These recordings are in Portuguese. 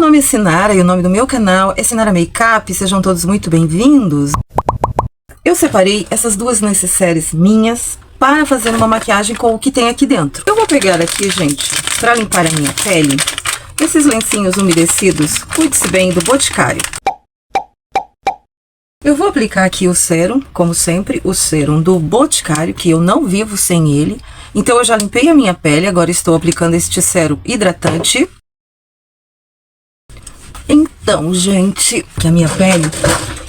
nome é Sinara e o nome do meu canal é Sinara Makeup. Sejam todos muito bem-vindos. Eu separei essas duas necessaires minhas para fazer uma maquiagem com o que tem aqui dentro. Eu vou pegar aqui, gente, para limpar a minha pele, esses lencinhos umedecidos, cuide-se bem, do Boticário. Eu vou aplicar aqui o sérum, como sempre, o sérum do Boticário, que eu não vivo sem ele. Então eu já limpei a minha pele, agora estou aplicando este sérum hidratante. Então, gente, que a minha pele,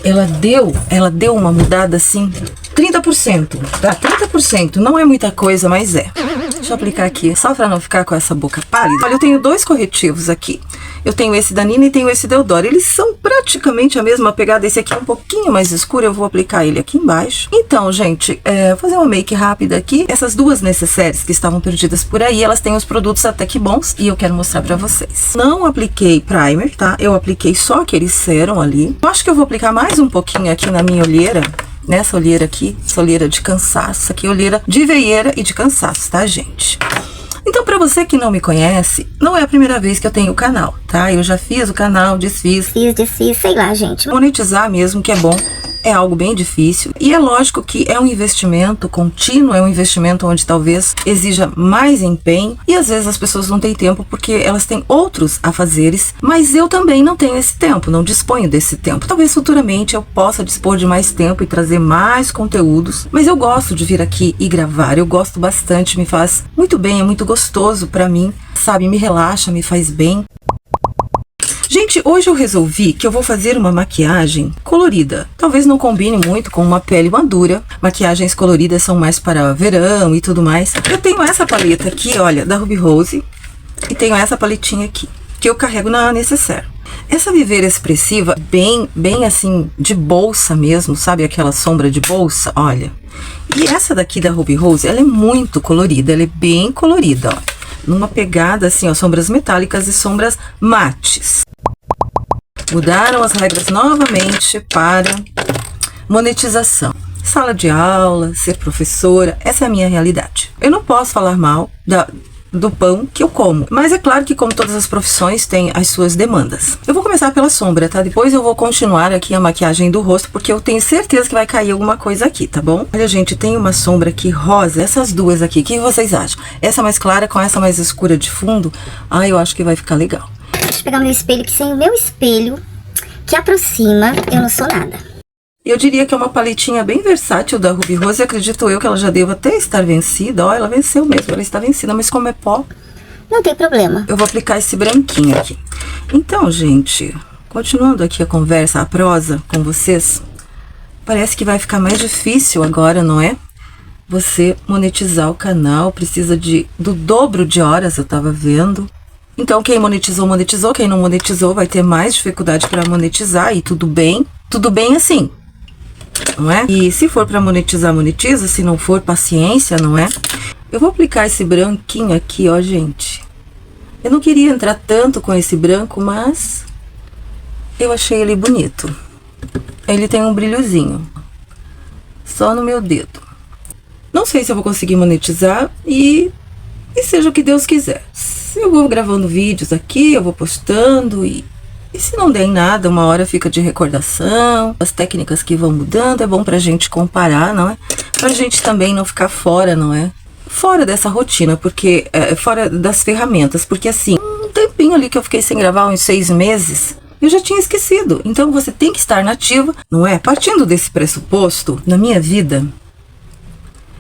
ela deu uma mudada assim, 30%, tá? 30%, não é muita coisa, mas é. Deixa eu aplicar aqui, só pra não ficar com essa boca pálida. Olha, eu tenho dois corretivos aqui. Eu tenho esse da Nina e tenho esse da Eudora. Eles são praticamente a mesma pegada. Esse aqui é um pouquinho mais escuro, eu vou aplicar ele aqui embaixo. Então, gente, vou fazer uma make rápida aqui. Essas duas necessaires que estavam perdidas por aí, elas têm os produtos até que bons e eu quero mostrar pra vocês. Não apliquei primer, tá? Eu apliquei só aquele sérum ali. Eu acho que eu vou aplicar mais um pouquinho aqui na minha olheira. Nessa olheira aqui, essa olheira de cansaço, aqui é olheira de veieira e de cansaço, tá, gente? Então, pra você que não me conhece, não é a primeira vez que eu tenho o canal, tá? Eu já fiz o canal, desfiz, sei lá, gente. Monetizar mesmo, que é bom, é algo bem difícil. E é lógico que é um investimento contínuo, é um investimento onde talvez exija mais empenho. E às vezes as pessoas não têm tempo porque elas têm outros afazeres. Mas eu também não tenho esse tempo, não disponho desse tempo. Talvez futuramente eu possa dispor de mais tempo e trazer mais conteúdos. Mas eu gosto de vir aqui e gravar, eu gosto bastante, me faz muito bem, é muito gostoso pra mim, sabe? Me relaxa, me faz bem. Gente, hoje eu resolvi que eu vou fazer uma maquiagem colorida. Talvez não combine muito com uma pele madura. Maquiagens coloridas são mais para verão e tudo mais. Eu tenho essa paleta aqui, olha, da Ruby Rose. E tenho essa paletinha aqui, que eu carrego na necessaire. Essa Viveira Expressiva, bem assim, de bolsa mesmo, sabe? Aquela sombra de bolsa, olha. E essa daqui da Ruby Rose, ela é muito colorida, ela é bem colorida, ó. Numa pegada assim, ó, sombras metálicas e sombras mates. Mudaram as regras novamente para monetização. Sala de aula, ser professora, essa é a minha realidade. Eu não posso falar mal do pão que eu como, mas é claro que como todas as profissões tem as suas demandas. Eu vou começar pela sombra, tá? Depois eu vou continuar aqui a maquiagem do rosto, porque eu tenho certeza que vai cair alguma coisa aqui, tá bom? Olha, gente, tem uma sombra aqui rosa, essas duas aqui, o que vocês acham? Essa mais clara com essa mais escura de fundo? Ah, eu acho que vai ficar legal. Deixa eu pegar meu espelho, que sem o meu espelho, que aproxima, eu não sou nada. Eu diria que é uma paletinha bem versátil da Ruby Rose. Acredito eu que ela já deva até estar vencida. Ó, ela venceu mesmo, ela está vencida, mas como é pó, não tem problema. eu vou aplicar esse branquinho aqui. Então, gente, continuando aqui a conversa, a prosa com vocês, parece que vai ficar mais difícil agora, não é? Você monetizar o canal, precisa do dobro de horas, eu tava vendo. Então, quem monetizou, monetizou. Quem não monetizou vai ter mais dificuldade para monetizar. E tudo bem assim, não é? E se for para monetizar, monetiza. Se não for, paciência, não é? Eu vou aplicar esse branquinho aqui, ó, gente. Eu não queria entrar tanto com esse branco, mas eu achei ele bonito. Ele tem um brilhozinho. Só no meu dedo. Não sei se eu vou conseguir monetizar e seja o que Deus quiser. Eu vou gravando vídeos aqui, eu vou postando e se não der em nada, uma hora fica de recordação. As técnicas que vão mudando, é bom pra gente comparar, não é? Pra gente também não ficar fora, não é? Fora dessa rotina, porque fora das ferramentas, porque assim, um tempinho ali que eu fiquei sem gravar, uns 6 meses, eu já tinha esquecido. Então você tem que estar nativa, não é? Partindo desse pressuposto, na minha vida,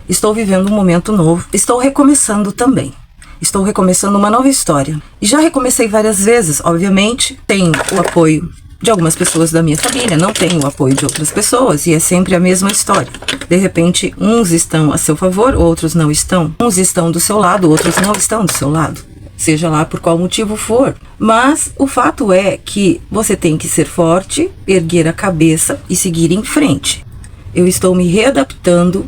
estou vivendo um momento novo, estou recomeçando também. Estou recomeçando uma nova história. E já recomecei várias vezes, obviamente. Tenho o apoio de algumas pessoas da minha família, não tenho o apoio de outras pessoas, e é sempre a mesma história. De repente, uns estão a seu favor, outros não estão. Uns estão do seu lado, outros não estão do seu lado. Seja lá por qual motivo for. Mas o fato é que você tem que ser forte, erguer a cabeça e seguir em frente. Eu estou me readaptando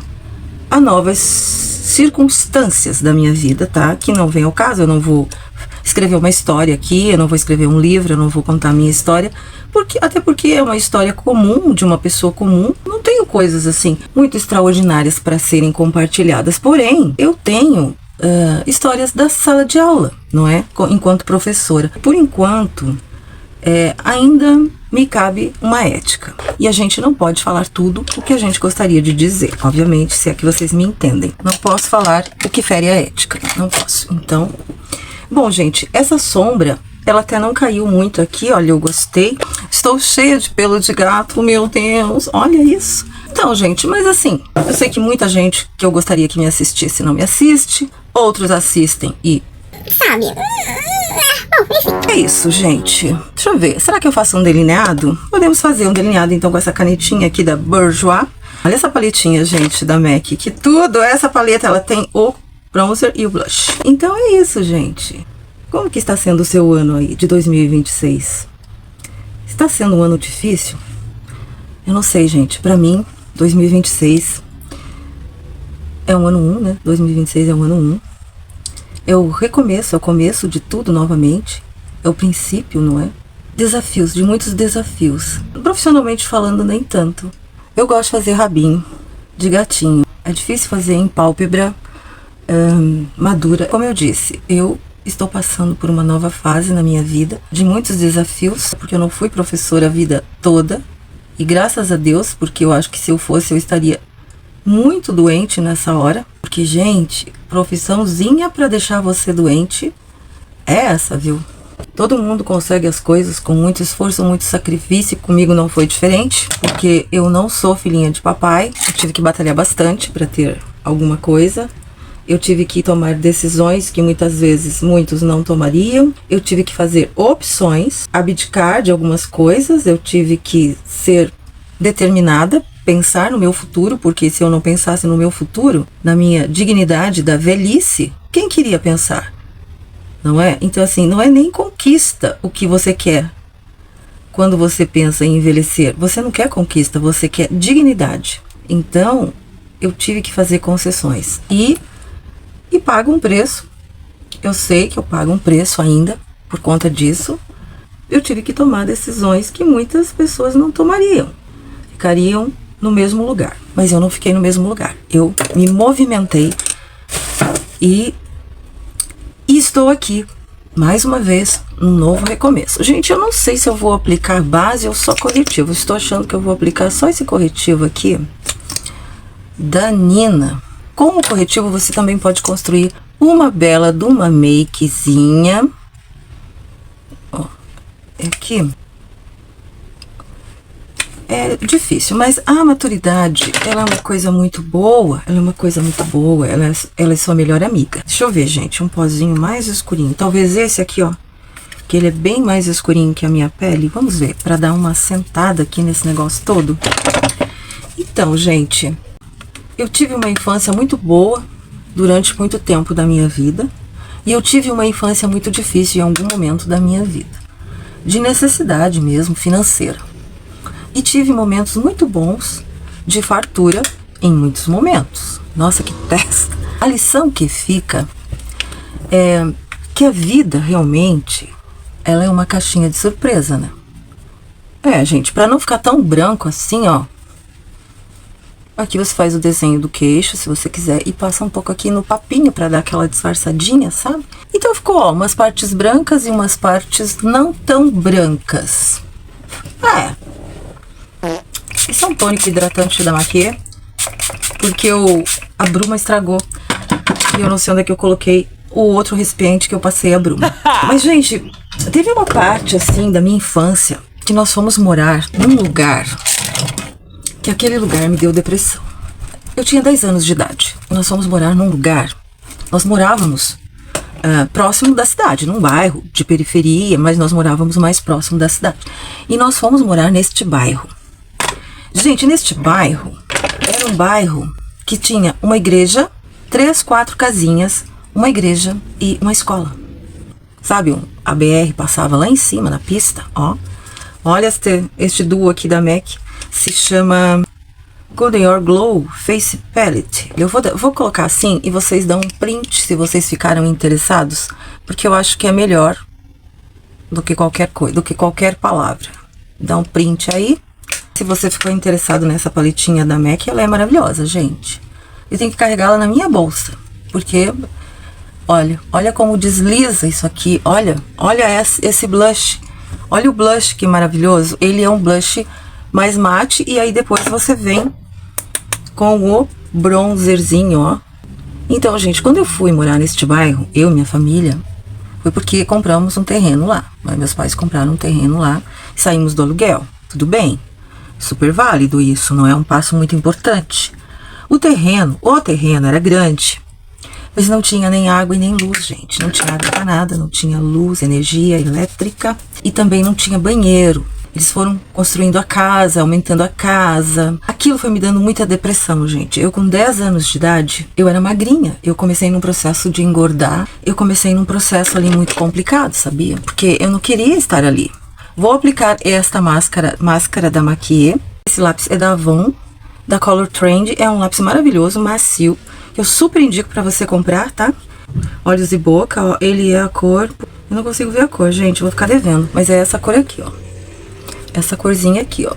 a novas circunstâncias da minha vida, tá? Que não vem ao caso, eu não vou escrever uma história aqui, eu não vou escrever um livro, eu não vou contar a minha história, até porque é uma história comum, de uma pessoa comum. Não tenho coisas assim muito extraordinárias para serem compartilhadas, porém, eu tenho histórias da sala de aula, não é? Enquanto professora. Por enquanto, ainda me cabe uma ética. E a gente não pode falar tudo o que a gente gostaria de dizer. Obviamente, se é que vocês me entendem. Não posso falar o que fere a ética. Não posso. Então, bom, gente, essa sombra, ela até não caiu muito aqui. Olha, eu gostei. Estou cheia de pelo de gato, meu Deus. Olha isso. Então, gente, mas assim, eu sei que muita gente que eu gostaria que me assistisse não me assiste. Outros assistem e... sabe? É isso, gente. Deixa eu ver. Será que eu faço um delineado? Podemos fazer um delineado, então, com essa canetinha aqui da Bourjois. Olha essa paletinha, gente, da MAC. Que tudo! Essa paleta, ela tem o bronzer e o blush. Então, é isso, gente. Como que está sendo o seu ano aí, de 2026? Está sendo um ano difícil? Eu não sei, gente. Pra mim, 2026 é um ano 1, né? 2026 é um ano 1. É o recomeço, é o começo de tudo novamente. É o princípio, não é? Desafios, de muitos desafios. Profissionalmente falando, nem tanto. Eu gosto de fazer rabinho de gatinho. É difícil fazer em pálpebra madura. Como eu disse, eu estou passando por uma nova fase na minha vida, de muitos desafios, porque eu não fui professora a vida toda. E graças a Deus, porque eu acho que se eu fosse, eu estaria muito doente nessa hora. Porque, gente, profissãozinha pra deixar você doente é essa, viu? Todo mundo consegue as coisas com muito esforço, muito sacrifício. Comigo não foi diferente, porque eu não sou filhinha de papai. Eu tive que batalhar bastante para ter alguma coisa. Eu tive que tomar decisões que muitas vezes muitos não tomariam. Eu tive que fazer opções, abdicar de algumas coisas. Eu tive que ser determinada, pensar no meu futuro, porque se eu não pensasse no meu futuro, na minha dignidade da velhice, quem queria pensar? Não é? Então, assim, não é nem conquista o que você quer. Quando você pensa em envelhecer, você não quer conquista, você quer dignidade. Então, eu tive que fazer concessões. E pago um preço. Eu sei que eu pago um preço ainda por conta disso. Eu tive que tomar decisões que muitas pessoas não tomariam. Ficariam no mesmo lugar. Mas eu não fiquei no mesmo lugar. Eu me movimentei e estou aqui, mais uma vez, num novo recomeço. Gente, eu não sei se eu vou aplicar base ou só corretivo. Estou achando que eu vou aplicar só esse corretivo aqui da Nina. Com o corretivo, você também pode construir uma bela de uma makezinha. Ó, aqui. É difícil, mas a maturidade, ela é uma coisa muito boa, ela é sua melhor amiga. Deixa eu ver, gente, um pozinho mais escurinho, talvez esse aqui, ó, que ele é bem mais escurinho que a minha pele. Vamos ver, pra dar uma sentada aqui nesse negócio todo. Então, gente, eu tive uma infância muito boa durante muito tempo da minha vida, e eu tive uma infância muito difícil em algum momento da minha vida, de necessidade mesmo, financeira. E tive momentos muito bons de fartura em muitos momentos. Nossa, que testa! A lição que fica é que a vida realmente, ela é uma caixinha de surpresa, né? Gente, pra não ficar tão branco assim, ó. Aqui você faz o desenho do queixo, se você quiser, e passa um pouco aqui no papinho pra dar aquela disfarçadinha, sabe? Então ficou, ó, umas partes brancas e umas partes não tão brancas. Esse é um tônico hidratante da Maquia, porque a bruma estragou e eu não sei onde é que eu coloquei o outro recipiente que eu passei a bruma. Mas, gente, teve uma parte, assim, da minha infância que nós fomos morar num lugar que aquele lugar me deu depressão. Eu tinha 10 anos de idade. Nós fomos morar num lugar, nós morávamos próximo da cidade, num bairro de periferia, mas nós morávamos mais próximo da cidade. E nós fomos morar neste bairro. Gente, neste bairro, era um bairro que tinha uma igreja, 3, 4 casinhas, uma igreja e uma escola. Sabe, a BR passava lá em cima, na pista, ó. Olha este duo aqui da MAC, se chama Golden Your Glow Face Palette. Eu vou colocar assim e vocês dão um print se vocês ficaram interessados, porque eu acho que é melhor do que qualquer coisa, do que qualquer palavra. Dá um print aí. Se você ficou interessado nessa paletinha da MAC, ela é maravilhosa, gente. Eu tenho que carregá-la na minha bolsa, porque, olha como desliza isso aqui. Olha esse blush. Olha o blush que maravilhoso. Ele é um blush mais mate e aí depois você vem com o bronzerzinho, ó. Então, gente, quando eu fui morar neste bairro, eu e minha família, foi porque compramos um terreno lá. Meus pais compraram um terreno lá e saímos do aluguel. Tudo bem, super válido isso, não é um passo muito importante. O terreno era grande, mas não tinha nem água e nem luz, gente. Não tinha água pra nada, não tinha luz, energia elétrica e também não tinha banheiro. Eles foram construindo a casa, aumentando a casa. Aquilo foi me dando muita depressão, gente. Eu com 10 anos de idade, eu era magrinha. Eu comecei num processo de engordar. Eu comecei num processo ali muito complicado, sabia? Porque eu não queria estar ali. Vou aplicar esta máscara da Maquia. Esse lápis é da Avon, da Color Trend. É um lápis maravilhoso, macio, que eu super indico pra você comprar, tá? Olhos e boca, ó. Ele é a cor... Eu não consigo ver a cor, gente. Vou ficar devendo. Mas é essa cor aqui, ó. Essa corzinha aqui, ó.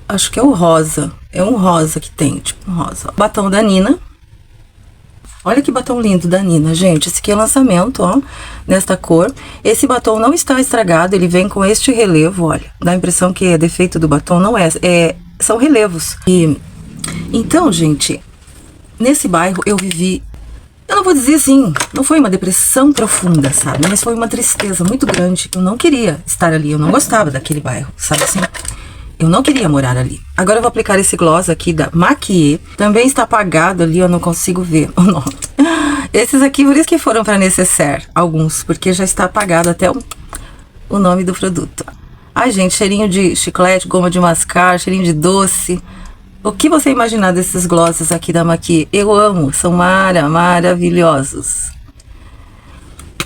Acho que é o rosa. É um rosa que tem, tipo um rosa. Batom da Nina. Olha que batom lindo da Nina, gente. Esse aqui é lançamento, ó. Nesta cor. Esse batom não está estragado. Ele vem com este relevo, olha. Dá a impressão que é defeito do batom. Não é. São relevos. Então, gente, nesse bairro eu vivi... Eu não vou dizer assim, não foi uma depressão profunda, sabe? Mas foi uma tristeza muito grande. Eu não queria estar ali, eu não gostava daquele bairro, sabe assim? Eu não queria morar ali. Agora eu vou aplicar esse gloss aqui da Maquia. Também está apagado ali, eu não consigo ver o nome. Esses aqui, por isso que foram para Necessaire, alguns, porque já está apagado até o nome do produto. Ai, gente, cheirinho de chiclete, goma de mascar, cheirinho de doce... O que você imaginar desses glosses aqui da Maquia? Eu amo, são maravilhosos.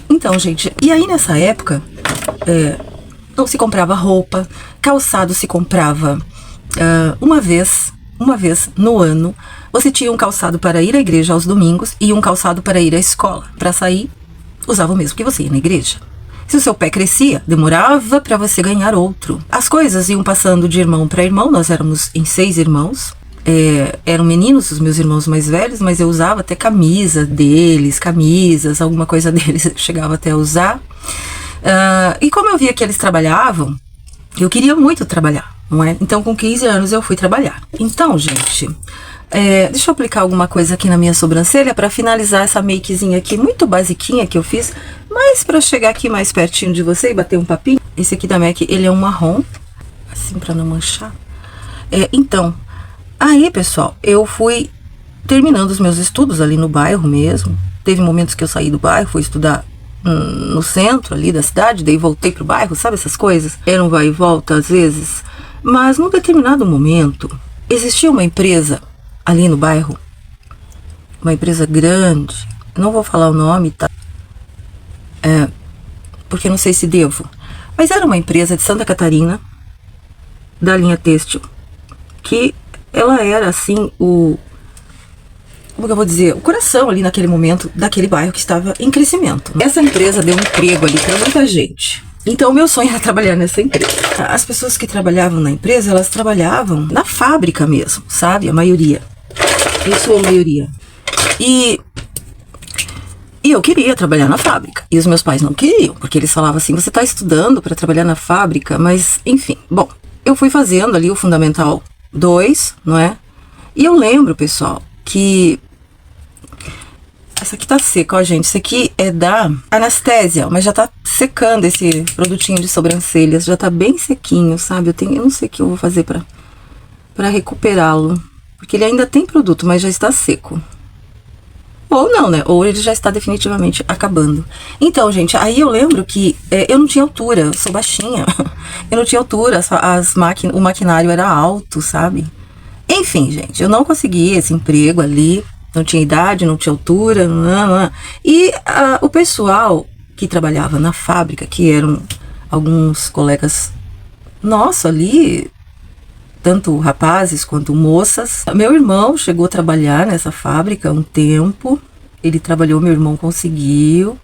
Então, gente, e aí nessa época, não se comprava roupa, calçado se comprava uma vez no ano. Você tinha um calçado para ir à igreja aos domingos e um calçado para ir à escola. Para sair, usava o mesmo que você ia na igreja. Se o seu pé crescia, demorava para você ganhar outro. As coisas iam passando de irmão para irmão. Nós éramos em 6 irmãos. Eram meninos, os meus irmãos mais velhos, mas eu usava até camisas, alguma coisa deles eu chegava até a usar. E como eu via que eles trabalhavam, eu queria muito trabalhar, não é? Então com 15 anos eu fui trabalhar. Então, gente... deixa eu aplicar alguma coisa aqui na minha sobrancelha para finalizar essa makezinha aqui, muito basiquinha que eu fiz, mas para chegar aqui mais pertinho de você e bater um papinho. Esse aqui da MAC, ele é um marrom, assim para não manchar. Então, aí pessoal, eu fui terminando os meus estudos ali no bairro mesmo. Teve momentos que eu saí do bairro, fui estudar no centro ali da cidade, daí voltei pro bairro, sabe essas coisas? Era um vai e volta às vezes, mas num determinado momento, existia uma empresa ali no bairro, uma empresa grande, não vou falar o nome, tá? Porque não sei se devo, mas era uma empresa de Santa Catarina, da linha têxtil, que ela era assim como que eu vou dizer, o coração ali naquele momento daquele bairro que estava em crescimento. Essa empresa deu um emprego ali para muita gente. Então, o meu sonho era trabalhar nessa empresa. As pessoas que trabalhavam na empresa, elas trabalhavam na fábrica mesmo, sabe? A maioria. Eu sou a maioria. E eu queria trabalhar na fábrica. E os meus pais não queriam, porque eles falavam assim, você está estudando para trabalhar na fábrica, mas enfim. Bom, eu fui fazendo ali o Fundamental 2, não é? E eu lembro, pessoal, que... Essa aqui tá seca, ó, gente. Isso aqui é da Anastasia, mas já tá secando esse produtinho de sobrancelhas. Já tá bem sequinho, sabe? Eu não sei o que eu vou fazer pra recuperá-lo. Porque ele ainda tem produto, mas já está seco. Ou não, né? Ou ele já está definitivamente acabando. Então, gente, aí eu lembro que eu não tinha altura, eu sou baixinha. Eu não tinha altura, o maquinário era alto, sabe? Enfim, gente, eu não consegui esse emprego ali. Não tinha idade, não tinha altura. E o pessoal que trabalhava na fábrica, que eram alguns colegas nossos ali, tanto rapazes quanto moças. Meu irmão chegou a trabalhar nessa fábrica um tempo. Ele trabalhou, meu irmão conseguiu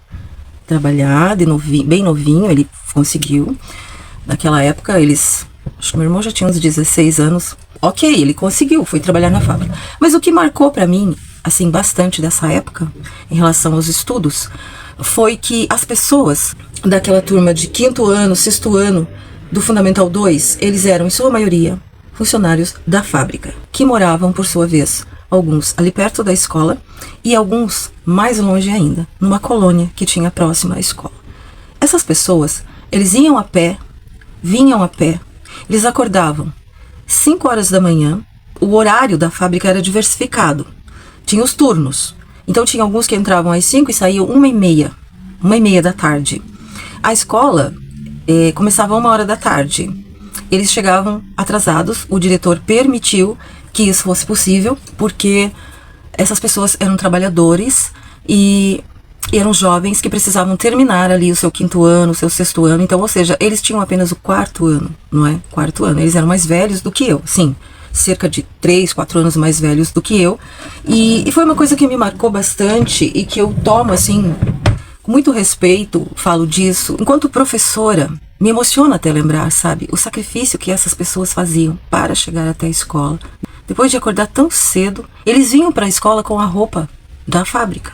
trabalhar de novinho, bem novinho, ele conseguiu. Naquela época, acho que meu irmão já tinha uns 16 anos. Ok, ele conseguiu, foi trabalhar na fábrica. Mas o que marcou pra mim, assim, bastante dessa época, em relação aos estudos, foi que as pessoas daquela turma de 5º ano, 6º ano do Fundamental 2, eles eram, em sua maioria, funcionários da fábrica, que moravam, por sua vez, alguns ali perto da escola e alguns mais longe ainda, numa colônia que tinha próxima à escola. Essas pessoas, eles iam a pé, vinham a pé, eles acordavam 5 horas da manhã, o horário da fábrica era diversificado, tinha os turnos, então tinha alguns que entravam às 5 e saíam 1h30 da tarde. A escola começava 1h da tarde, eles chegavam atrasados, o diretor permitiu que isso fosse possível, porque essas pessoas eram trabalhadores e eram jovens que precisavam terminar ali o seu 5º ano, o seu 6º ano, então, ou seja, eles tinham apenas o 4º ano, não é? 4º ano, eles eram mais velhos do que eu, sim, cerca de 3, 4 anos mais velhos do que eu, e foi uma coisa que me marcou bastante e que eu tomo, assim, com muito respeito, falo disso, enquanto professora, me emociona até lembrar, sabe, o sacrifício que essas pessoas faziam para chegar até a escola. Depois de acordar tão cedo, eles vinham para a escola com a roupa da fábrica.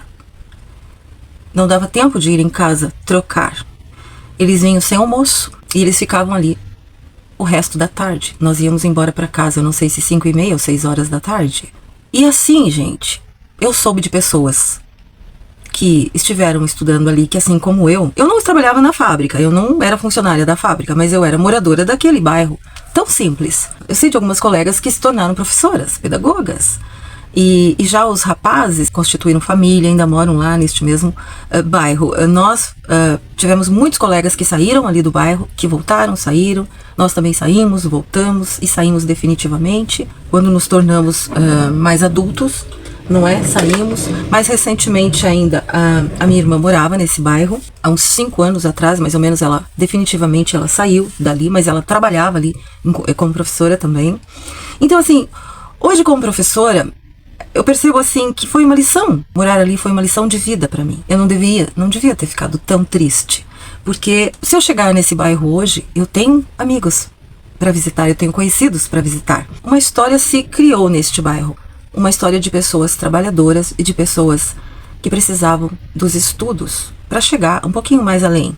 Não dava tempo de ir em casa trocar. Eles vinham sem almoço e eles ficavam ali o resto da tarde. Nós íamos embora para casa, eu não sei se 5h30 ou 6 horas da tarde. E assim, gente, eu soube de pessoas que estiveram estudando ali, que assim como eu não trabalhava na fábrica, eu não era funcionária da fábrica, mas eu era moradora daquele bairro tão simples. Eu sei de algumas colegas que se tornaram professoras, pedagogas, e já os rapazes constituíram família, ainda moram lá neste mesmo bairro. Nós tivemos muitos colegas que saíram ali do bairro, que voltaram, saíram, nós também saímos, voltamos e saímos definitivamente, quando nos tornamos mais adultos, não é? Saímos. Mais recentemente ainda, a minha irmã morava nesse bairro, há uns 5 anos atrás, mais ou menos, definitivamente ela saiu dali, mas ela trabalhava ali como professora também. Então, assim, hoje como professora, eu percebo, assim, que foi uma lição, morar ali foi uma lição de vida para mim. Eu não devia ter ficado tão triste, porque se eu chegar nesse bairro hoje, eu tenho amigos para visitar, eu tenho conhecidos para visitar. Uma história se criou neste bairro. Uma história de pessoas trabalhadoras e de pessoas que precisavam dos estudos para chegar um pouquinho mais além.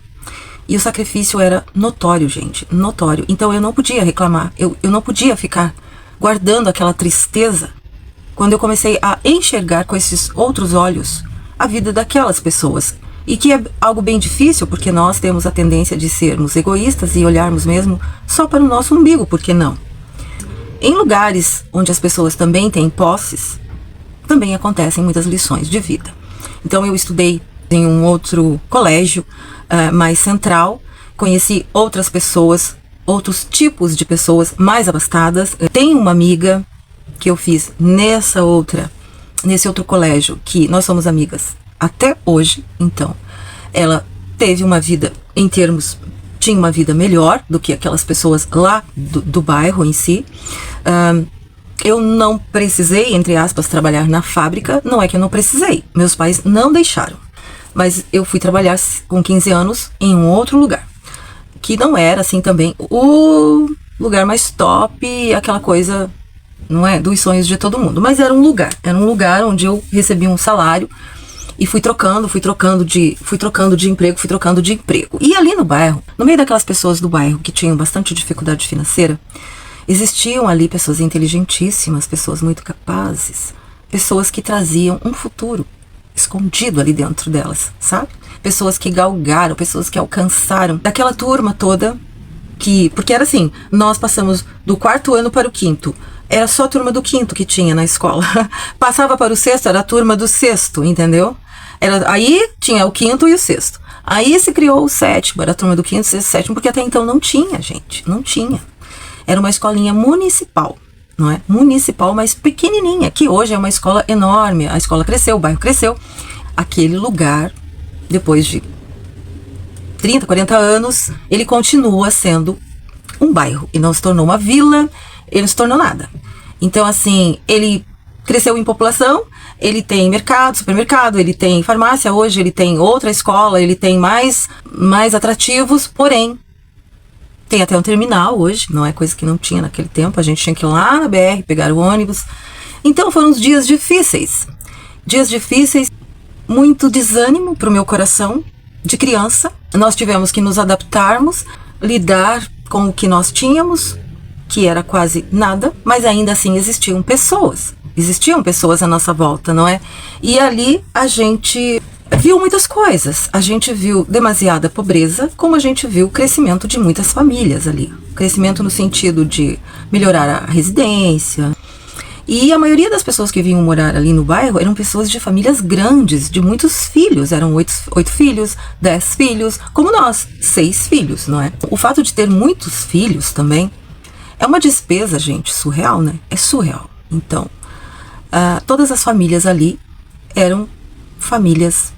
E o sacrifício era notório, gente, notório. Então eu não podia reclamar, eu não podia ficar guardando aquela tristeza quando eu comecei a enxergar com esses outros olhos a vida daquelas pessoas. E que é algo bem difícil, porque nós temos a tendência de sermos egoístas e olharmos mesmo só para o nosso umbigo, por que não? Em lugares onde as pessoas também têm posses, também acontecem muitas lições de vida. Então eu estudei em um outro colégio mais central, conheci outras pessoas, outros tipos de pessoas mais abastadas. Tenho uma amiga que eu fiz nesse outro colégio, que nós somos amigas até hoje. Então, ela teve uma vida tinha uma vida melhor do que aquelas pessoas lá do bairro em si. Eu não precisei, entre aspas, trabalhar na fábrica. Não é que eu não precisei, meus pais não deixaram. Mas eu fui trabalhar com 15 anos em um outro lugar, que não era assim também o lugar mais top, aquela coisa, não é, dos sonhos de todo mundo. Mas era um lugar onde eu recebi um salário e fui trocando de emprego. E ali no bairro, no meio daquelas pessoas do bairro que tinham bastante dificuldade financeira, existiam ali pessoas inteligentíssimas, pessoas muito capazes, pessoas que traziam um futuro escondido ali dentro delas, sabe? Pessoas que galgaram, pessoas que alcançaram. Daquela turma toda, porque era assim, nós passamos do 4º ano para o 5º. Era só a turma do 5º que tinha na escola. Passava para o 6º, era a turma do 6º, entendeu? Aí tinha o 5º e o 6º. Aí se criou o 7º, era a turma do 5º, 6º, 7º, porque até então não tinha, gente, não tinha. Era uma escolinha municipal, não é? Municipal, mas pequenininha, que hoje é uma escola enorme. A escola cresceu, o bairro cresceu. Aquele lugar, depois de 30, 40 anos, ele continua sendo um bairro. E não se tornou uma vila, ele não se tornou nada. Então, assim, ele cresceu em população, ele tem mercado, supermercado, ele tem farmácia, hoje ele tem outra escola, ele tem mais atrativos, porém, tem até um terminal hoje, não é coisa que não tinha naquele tempo, a gente tinha que ir lá na BR, pegar o ônibus. Então foram uns dias difíceis, muito desânimo pro meu coração de criança. Nós tivemos que nos adaptarmos, lidar com o que nós tínhamos, que era quase nada, mas ainda assim existiam pessoas à nossa volta, não é? E ali a gente viu muitas coisas. A gente viu demasiada pobreza, como a gente viu o crescimento de muitas famílias ali. Crescimento no sentido de melhorar a residência. E a maioria das pessoas que vinham morar ali no bairro eram pessoas de famílias grandes, de muitos filhos. Eram 8 filhos, 10 filhos, como nós, 6 filhos, não é? O fato de ter muitos filhos também é uma despesa, gente, surreal, né? É surreal. Então, todas as famílias ali eram famílias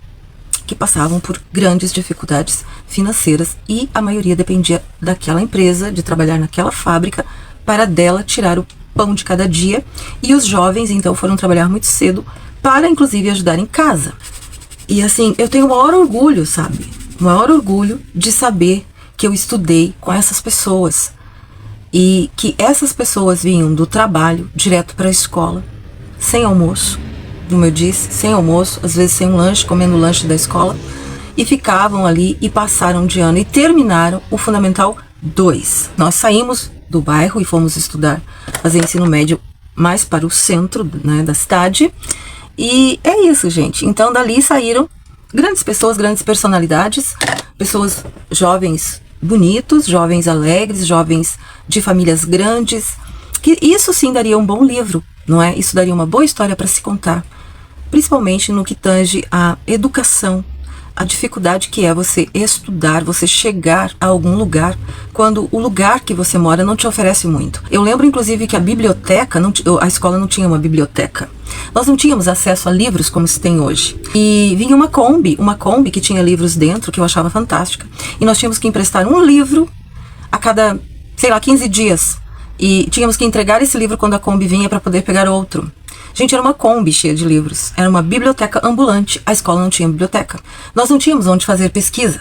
que passavam por grandes dificuldades financeiras e a maioria dependia daquela empresa, de trabalhar naquela fábrica, para dela tirar o pão de cada dia. E os jovens, então, foram trabalhar muito cedo para, inclusive, ajudar em casa. E, assim, eu tenho o maior orgulho, sabe? O maior orgulho de saber que eu estudei com essas pessoas e que essas pessoas vinham do trabalho direto para a escola, sem almoço, como eu disse, sem almoço, às vezes sem um lanche, comendo o lanche da escola, e ficavam ali e passaram de ano e terminaram o Fundamental 2. Nós saímos do bairro e fomos estudar, fazer ensino médio mais para o centro, né, da cidade, e é isso, gente. Então dali saíram grandes pessoas, grandes personalidades, pessoas jovens bonitos, jovens alegres, jovens de famílias grandes, que isso sim daria um bom livro, não é? Isso daria uma boa história para se contar, principalmente no que tange à educação, a dificuldade que é você estudar, você chegar a algum lugar, quando o lugar que você mora não te oferece muito. Eu lembro, inclusive, que a biblioteca, a escola não tinha uma biblioteca. Nós não tínhamos acesso a livros como se tem hoje. E vinha uma Kombi que tinha livros dentro, que eu achava fantástica. E nós tínhamos que emprestar um livro a cada, 15 dias. E tínhamos que entregar esse livro quando a Kombi vinha para poder pegar outro. Gente, era uma Kombi cheia de livros. Era uma biblioteca ambulante. A escola não tinha biblioteca. Nós não tínhamos onde fazer pesquisa.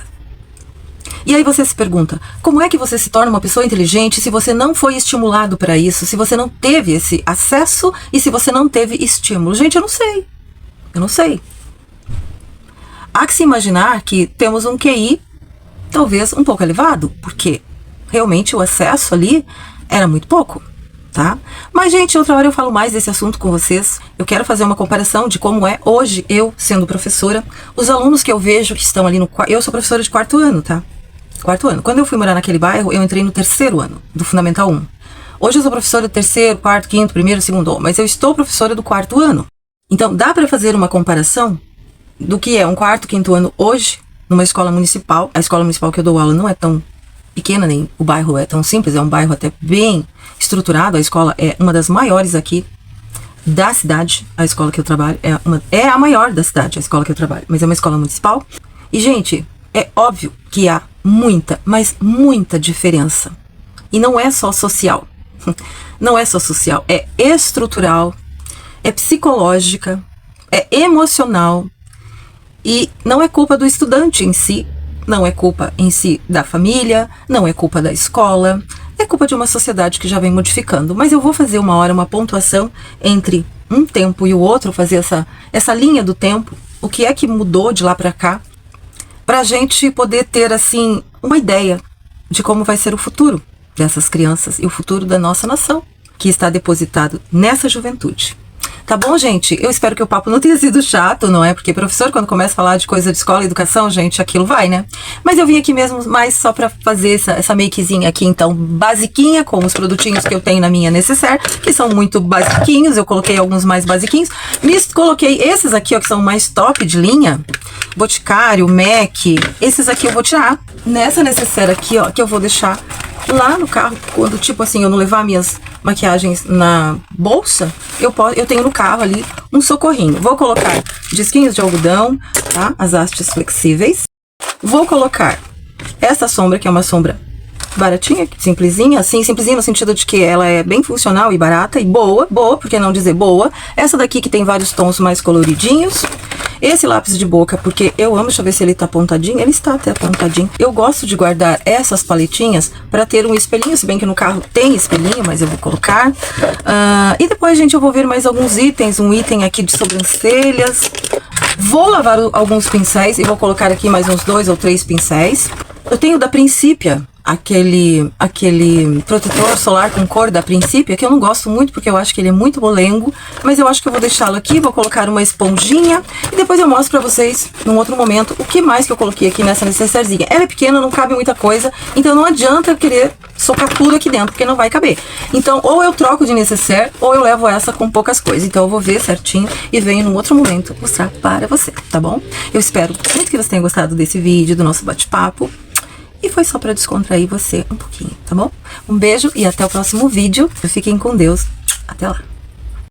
E aí você se pergunta, como é que você se torna uma pessoa inteligente se você não foi estimulado para isso, se você não teve esse acesso e se você não teve estímulo? Gente, eu não sei. Eu não sei. Há que se imaginar que temos um QI talvez um pouco elevado, porque realmente o acesso ali era muito pouco. Tá? Mas, gente, outra hora eu falo mais desse assunto com vocês. Eu quero fazer uma comparação de como é hoje, eu sendo professora, os alunos que eu vejo que estão ali no... Eu sou professora de 4º ano, tá? 4º ano. Quando eu fui morar naquele bairro, eu entrei no 3º ano, do Fundamental 1. Hoje eu sou professora de 3º, 4º, 5º, 1º, 2º, mas eu estou professora do 4º ano. Então, dá para fazer uma comparação do que é um 4º, 5º ano hoje, numa escola municipal. A escola municipal que eu dou aula não é tão pequena, nem o bairro é tão simples, é um bairro até bem estruturado. A escola é uma das maiores aqui da cidade. A escola que eu trabalho é a maior da cidade, a escola que eu trabalho, mas é uma escola municipal. E, gente, é óbvio que há muita, mas muita diferença. E não é só social. Não é só social, é estrutural, é psicológica, é emocional. E não é culpa do estudante em si, não é culpa em si da família, não é culpa da escola, é culpa de uma sociedade que já vem modificando. Mas eu vou fazer uma hora uma pontuação entre um tempo e o outro, fazer essa linha do tempo, o que é que mudou de lá para cá, para a gente poder ter, assim, uma ideia de como vai ser o futuro dessas crianças e o futuro da nossa nação, que está depositado nessa juventude. Tá bom, gente? Eu espero que o papo não tenha sido chato, não é? Porque professor, quando começa a falar de coisa de escola e educação, gente, aquilo vai, né? Mas eu vim aqui mesmo mais só pra fazer essa makezinha aqui, então, basiquinha, com os produtinhos que eu tenho na minha necessaire, que são muito basiquinhos. Eu coloquei alguns mais basiquinhos. Coloquei esses aqui, ó, que são mais top de linha. Boticário, MAC. Esses aqui eu vou tirar nessa necessaire aqui, ó, que eu vou deixar lá no carro, quando, tipo assim, eu não levar minhas maquiagens na bolsa, eu tenho no carro ali um socorrinho. Vou colocar disquinhos de algodão, tá? As hastes flexíveis. Vou colocar essa sombra, que é uma sombra baratinha, simplesinha, assim, simplesinha no sentido de que ela é bem funcional e barata e boa, por que não dizer boa. Essa daqui que tem vários tons mais coloridinhos. Esse lápis de boca, porque eu amo, deixa eu ver se ele tá apontadinho. Ele está até apontadinho. Eu gosto de guardar essas paletinhas para ter um espelhinho, se bem que no carro tem espelhinho, mas eu vou colocar. E depois, gente, eu vou ver mais alguns itens. Um item aqui de sobrancelhas, Vou lavar alguns pincéis e vou colocar aqui mais uns 2 ou 3 pincéis. Eu tenho da Principia, aquele protetor solar com cor da Principia, que eu não gosto muito porque eu acho que ele é muito molengo, mas eu acho que eu vou deixá-lo aqui, vou colocar uma esponjinha e depois eu mostro pra vocês num outro momento o que mais que eu coloquei aqui nessa necessairezinha. Ela é pequena, não cabe muita coisa, então não adianta eu querer socar tudo aqui dentro, porque não vai caber. Então, ou eu troco de necessaire, ou eu levo essa com poucas coisas. Então, eu vou ver certinho e venho num outro momento mostrar para você, tá bom? Eu espero muito que você tenha gostado desse vídeo, do nosso bate-papo. E foi só pra descontrair você um pouquinho, tá bom? Um beijo e até o próximo vídeo. Fiquem com Deus. Até lá.